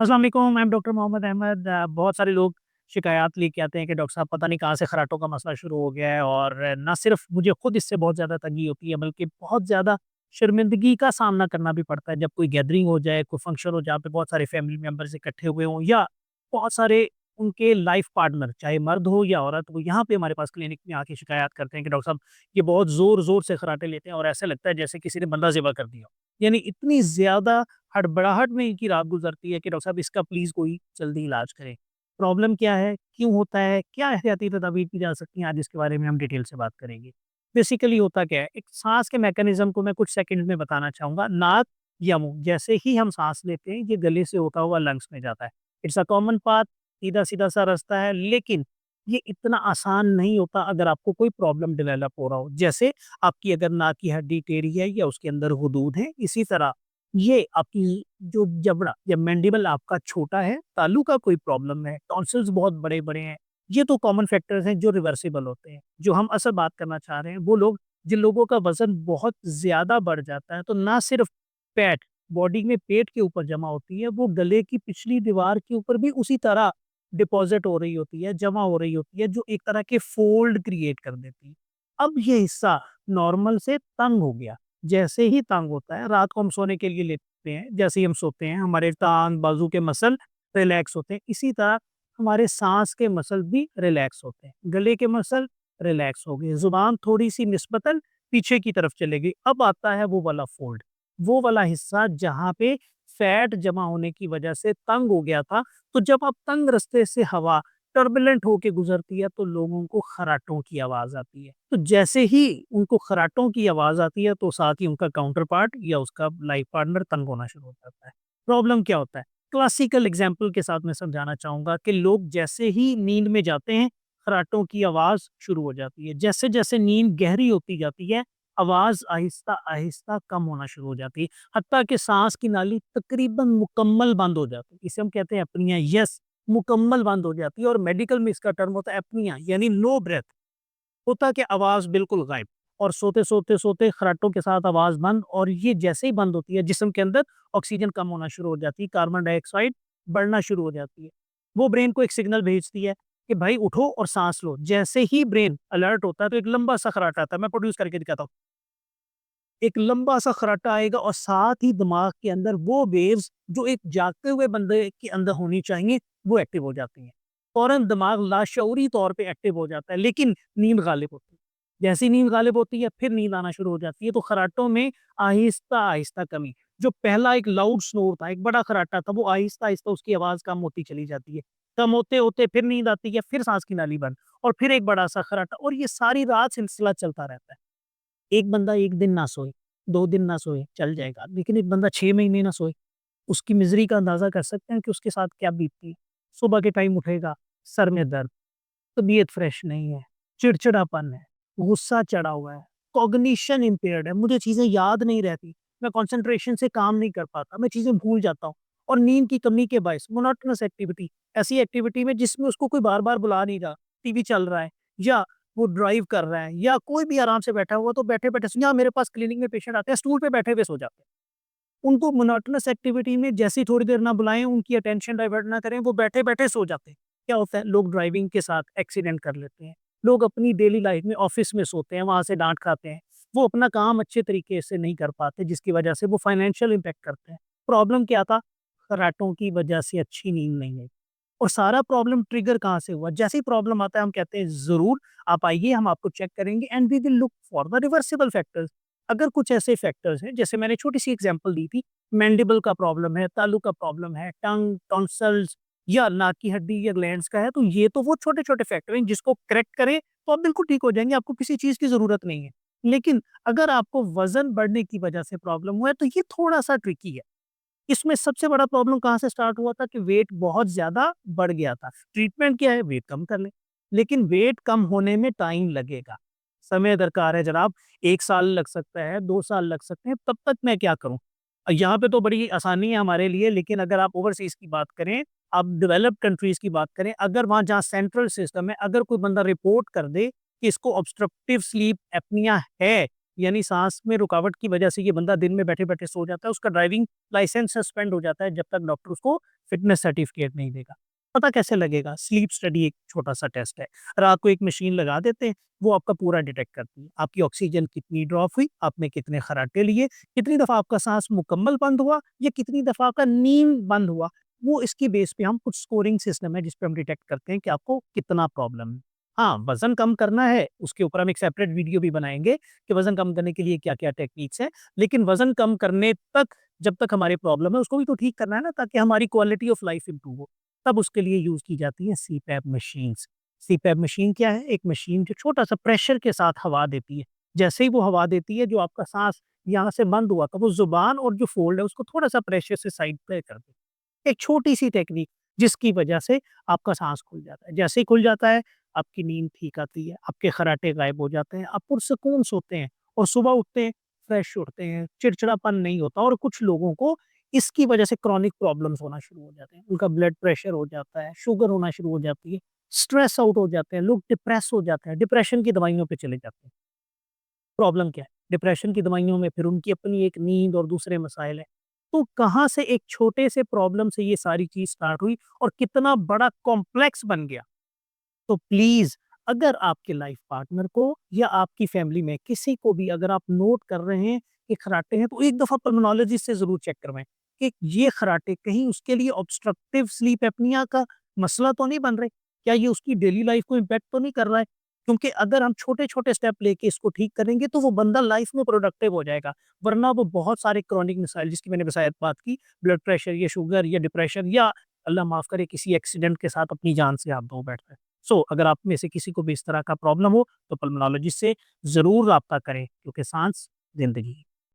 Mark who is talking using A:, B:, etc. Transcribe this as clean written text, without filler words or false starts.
A: अस्सलाम वालेकुम, मैं डॉक्टर मोहम्मद अहमद। बहुत सारे लोग शिकायत लेके आते हैं कि डॉक्टर साहब पता नहीं कहाँ से खर्राटों का मसला शुरू हो गया है और ना सिर्फ मुझे खुद इससे बहुत ज़्यादा तंगी होती है बल्कि बहुत ज़्यादा शर्मिंदगी का सामना करना भी पड़ता है जब कोई गैदरिंग हो जाए, कोई फंक्शन हो जहाँ पे बहुत सारे फैमिली मेंबर्स इकट्ठे हुए हों या बहुत सारे उनके लाइफ पार्टनर चाहे मर्द हो या औरत, वो यहाँ पे हमारे पास क्लिनिक में आके शिकायत करते हैं कि डॉक्टर साहब ये बहुत ज़ोर-ज़ोर से खर्राटे लेते हैं और ऐसा लगता है जैसे किसी ने बंदा ज़िबा कर दिया हो। यानी इतनी ज़्यादा हड़बड़ाहट में इनकी रात गुज़रती है कि डॉक्टर साहब इसका प्लीज़ कोई जल्दी इलाज करें। प्रॉब्लम क्या है? क्यों होता है? क्या एहतियाती तदाबीर की जा सकती हैं? आज इसके बारे में हम डिटेल से बात करेंगे। बेसिकली होता क्या है? एक साँस के मैकेनिज़्म को मैं कुछ सेकंड्स में बताना चाहूँगा। नाक या मुँह जैसे ही हम साँस लेते हैं, ये गले से होता हुआ लंग्स में जाता है। इट्स अ कॉमन पाथ, सीधा-सीधा सा रास्ता है, लेकिन ये इतना आसान नहीं होता अगर आपको कोई प्रॉब्लम डेवलप हो रहा हो। जैसे आपकी अगर नाक की हड्डी टेढ़ी है या उसके अंदर हुदूद है, इसी तरह ये आपकी जो जबड़ा या मैंडिबल आपका छोटा है, तालू का कोई प्रॉब्लम है, टॉन्सिल्स बहुत बड़े-बड़े हैं, ये तो कॉमन फैक्टर्स हैं जो रिवर्सिबल होते हैं। जो हम असल बात करना चाह रहे हैं, वो लोग जिन लोगों का वज़न बहुत ज़्यादा बढ़ जाता है, तो ना सिर्फ़ फैट बॉडी में पेट के ऊपर जमा होती है, वो गले की पिछली दीवार के ऊपर भी उसी तरह डिपॉज़िट हो रही होती है, जमा हो रही होती है, जो एक तरह के फ़ोल्ड क्रिएट कर देती है। अब ये हिस्सा नॉर्मल से तंग हो गया। जैसे ही तंग होता है, रात को हम सोने के लिए लेटते हैं, जैसे ही हम सोते हैं, हमारे टाँग, बाजू के मसल रिलैक्स होते हैं। इसी तरह हमारे साँस के मसल भी रिलैक्स होते हैं। गले के मसल रिलैक्स हो गए, ज़ुबान थोड़ी-सी निस्बतन पीछे की तरफ चली गई। अब आता है वो वाला फ़ोल्ड, वो वाला हिस्सा जहाँ पे फैट जमा होने की वजह से तंग हो गया था। तो जब अब तंग रास्ते से हवा टर्बुलेंट होके गुज़रती है, तो लोगों को खर्राटों की आवाज़ आती है। तो जैसे ही उनको खर्राटों की आवाज़ आती है, तो साथ ही उनका काउंटर पार्ट या उसका लाइफ पार्टनर तंग होना शुरू हो जाता है। प्रॉब्लम क्या होता है? क्लासिकल एग्ज़ाम्पल के साथ मैं समझाना चाहूँगा कि लोग जैसे ही नींद में जाते हैं, खर्राटों की आवाज़ शुरू हो जाती है। जैसे-जैसे नींद गहरी होती जाती है, आवाज़ आहिस्ता-आहिस्ता कम होना शुरू हो जाती है। हत्ता कि साँस की नाली तकरीबन मुकम्मल बंद हो जाती है। इसे हम कहते हैं एपनिया। यस, मुकम्मल बंद हो जाती है और मेडिकल में इसका टर्म होता है एपनिया यानी नो ब्रेथ। होता कि आवाज़ बिल्कुल गायब और सोते खर्राटों के साथ आवाज़ बंद और ये जैसे ही बंद होती है, जिस्म के अंदर ऑक्सीजन कम होना शुरू हो जाती है, कार्बन डाइऑक्साइड बढ़ना शुरू हो जाती है। वो ब्रेन को एक सिग्नल भेजती है कि भाई उठो और साँस लो। जैसे ही ब्रेन अलर्ट होता है, तो एक लंबा-सा खर्राटा आता है, मैं प्रोड्यूस करके दिखाता हूँ। एक लंबा-सा खर्राटा आएगा और साथ ही दिमाग के अंदर वो वेव्स जो एक जागते हुए बंदे के अंदर होनी चाहिए, वो एक्टिव हो जाती हैं। फ़ौरन दिमाग लाशऊरी तौर पे एक्टिव हो जाता है, लेकिन नींद गालिब होती है। जैसे ही नींद गालिब होती है, फिर नींद आना शुरू हो जाती है, तो खर्राटों में आहिस्ता-आहिस्ता कमी। जो पहला एक लाउड स्नोर था, एक बड़ा खर्राटा था, वो आहिस्ता-आहिस्ता उसकी आवाज़ कम होती चली जाती है। कम होते-होते फिर नींद आती है, फिर साँस की नाली बंद और फिर एक बड़ा-सा खर्राटा और ये सारी रात सिलसिला चलता रहता है। एक बंदा 1 दिन ना सोए, 2 दिन ना सोए, चल जाएगा। लेकिन एक बंदा 6 महीने ना सोए, उसकी मिज़री का अंदाज़ा कर सकते हैं कि उसके साथ क्या बीतती है। सुबह के टाइम उठेगा, सर में दर्द, तबीयत फ्रेश नहीं है, चिड़चिड़ापन है, गुस्सा चढ़ा हुआ है, कॉग्निशन इम्पेयर्ड है, मुझे चीज़ें याद नहीं रहती, मैं कंसंट्रेशन से काम नहीं कर पाता, मैं चीज़ें भूल जाता हूँ और नींद की कमी के बायस मोनोटोनस एक्टिविटी, ऐसी एक्टिविटी में जिसमें उसको कोई बार-बार बुला नहीं रहा, टीवी चल रहा है या वो ड्राइव कर रहा है या कोई भी आराम से बैठा हुआ तो बैठे-बैठे यहाँ मेरे पास क्लिनिक में पेशेंट आते हैं, स्टूल पे बैठे हुए सो जाते हैं। उनको मोनोटोनस एक्टिविटी में जैसे ही थोड़ी देर ना बुलाएँ, उनकी अटेंशन डाइवर्ट ना करें, वो बैठे-बैठे सो जाते हैं। क्या होता है? लोग ड्राइविंग के साथ एक्सीडेंट कर लेते हैं। लोग अपनी डेली लाइफ में ऑफ़िस में सोते हैं, वहाँ से डाँट खाते हैं। वो अपना काम अच्छे तरीके से नहीं कर पाते, जिसकी वजह से वो फाइनेंशियल इम्पैक्ट करते हैं। प्रॉब्लम क्या था? खर्राटों की वजह से अच्छी नींद नहीं आई और सारा प्रॉब्लम ट्रिगर कहाँ से हुआ? जैसे ही प्रॉब्लम आता है, हम कहते हैं, "ज़रूर, आप आइए, हम आपको चेक करेंगे and we will look for the reversible factors." अगर कुछ ऐसे फैक्टर्स हैं, जैसे मैंने छोटी-सी एग्ज़ाम्पल दी थी, मैंडिबल का प्रॉब्लम है, तालू का प्रॉब्लम है, टंग, टॉन्सिल्स या नाक की हड्डी या ग्लैंड्स का है, तो ये तो वो छोटे-छोटे फैक्टर हैं जिसको करेक्ट करें तो आप बिल्कुल ठीक हो जाएँगे, आपको किसी चीज़ की ज़रूरत नहीं है। लेकिन अगर आपको वज़न बढ़ने की वजह से प्रॉब्लम हुआ है, तो ये थोड़ा-सा ट्रिकी है। इसमें सबसे बड़ा प्रॉब्लम कहाँ से स्टार्ट हुआ था कि वेट बहुत ज़्यादा बढ़ गया था। ट्रीटमेंट क्या है? वेट कम कर लें, लेकिन वेट कम होने में टाइम लगेगा, समय दरकार है जनाब। 1 साल लग सकता है, 2 साल लग सकते हैं, तब तक मैं क्या करूँ? यहाँ पे तो बड़ी आसानी है हमारे लिए, लेकिन अगर आप ओवरसीज़ की बात करें, आप डेवलप्ड कंट्रीज़ की बात करें, अगर वहाँ जहाँ सेंट्रल सिस्टम है, अगर कोई बंदा रिपोर्ट कर दे कि इसको ऑब्स्ट्रक्टिव स्लीप एपनिया है यानी साँस में रुकावट की वजह से ये बंदा दिन में बैठे-बैठे सो जाता है, उसका ड्राइविंग लाइसेंस सस्पेंड हो जाता है जब तक डॉक्टर उसको फिटनेस सर्टिफिकेट नहीं देगा। पता कैसे लगेगा? स्लीप स्टडी एक छोटा-सा टेस्ट है। रात को एक मशीन लगा देते हैं, वो आपका पूरा डिटेक्ट करती है। आपकी ऑक्सीजन कितनी ड्रॉप हुई, आपने कितने खर्राटे लिए, कितनी दफ़ा आपका साँस मुकम्मल बंद हुआ या कितनी दफ़ा आपका नींद बंद हुआ। वो इसकी बेस पे हम कुछ स्कोरिंग सिस्टम है जिस पे हम डिटेक्ट करते हैं कि आपको कितना प्रॉब्लम है। हाँ, वज़न कम करना है, उसके ऊपर हम एक सेपरेट वीडियो भी बनाएँगे कि वज़न कम करने के लिए क्या-क्या टेक्निक्स हैं। लेकिन वज़न कम करने तक जब तक हमारी प्रॉब्लम है उसको भी तो ठीक करना है ना ताकि हमारी क्वालिटी ऑफ लाइफ इम्प्रूव हो। तब उसके लिए यूज़ की जाती हैं सीपैप मशीन्स। सीपैप मशीन क्या है? एक मशीन जो छोटा-सा प्रेशर के साथ हवा देती है। जैसे ही वो हवा देती है जो आपका साँस यहाँ से बंद हुआ था वो ज़ुबान और जो फ़ोल्ड है उसको थोड़ा-सा प्रेशर से साइड पे कर देती है। एक छोटी-सी टेक्निक जिसकी वजह से आपका साँस खुल जाता है। जैसे ही खुल जाता है आपकी नींद ठीक आती है, आपके खर्राटे गायब हो जाते हैं, आप पुरसुकून सोते हैं और सुबह उठते हैं, फ्रेश उठते हैं, चिड़चिड़ापन नहीं होता और कुछ लोगों को इसकी वजह से क्रॉनिक प्रॉब्लम्स होना शुरू हो जाते हैं। उनका ब्लड प्रेशर हो जाता है, शुगर होना शुरू हो जाती है, स्ट्रेस आउट हो जाते हैं, लोग डिप्रेस हो जाते हैं, डिप्रेशन की दवाइयों पे चले जाते हैं। प्रॉब्लम क्या है? डिप्रेशन की दवाइयों में फिर उनकी अपनी एक नींद और दूसरे मसाइल हैं। तो कहाँ से एक छोटे से प्रॉब्लम से ये सारी चीज़ स्टार्ट हुई और कितना बड़ा कॉम्प्लेक्स बन गया। तो प्लीज़ अगर आपके लाइफ पार्टनर को या आपकी फैमिली में किसी को भी अगर आप नोट कर रहे हैं कि खर्राटे हैं, तो एक दफ़ा पल्मोनोलॉजिस्ट से ज़रूर चेक करवाएँ कि ये खर्राटे कहीं उसके लिए ऑब्स्ट्रक्टिव स्लीप एपनिया का मसला तो नहीं बन रहे? क्या ये उसकी डेली लाइफ को इम्पैक्ट तो नहीं कर रहा है? क्योंकि अगर हम छोटे-छोटे स्टेप लेके इसको ठीक करेंगे, तो वो बंदा लाइफ में प्रोडक्टिव हो जाएगा। वरना वो बहुत सारे क्रॉनिक मसाइल जिसकी मैंने शायद बात की, ब्लड प्रेशर या शुगर या डिप्रेशन या अल्लाह माफ़ करे किसी एक्सीडेंट के साथ अपनी जान से हाथ धो बैठता है। सो अगर आप में से किसी को भी इस तरह का प्रॉब्लम हो तो पल्मोनोलॉजिस्ट से ज़रूर राब्ता करें क्योंकि साँस ज़िंदगी है।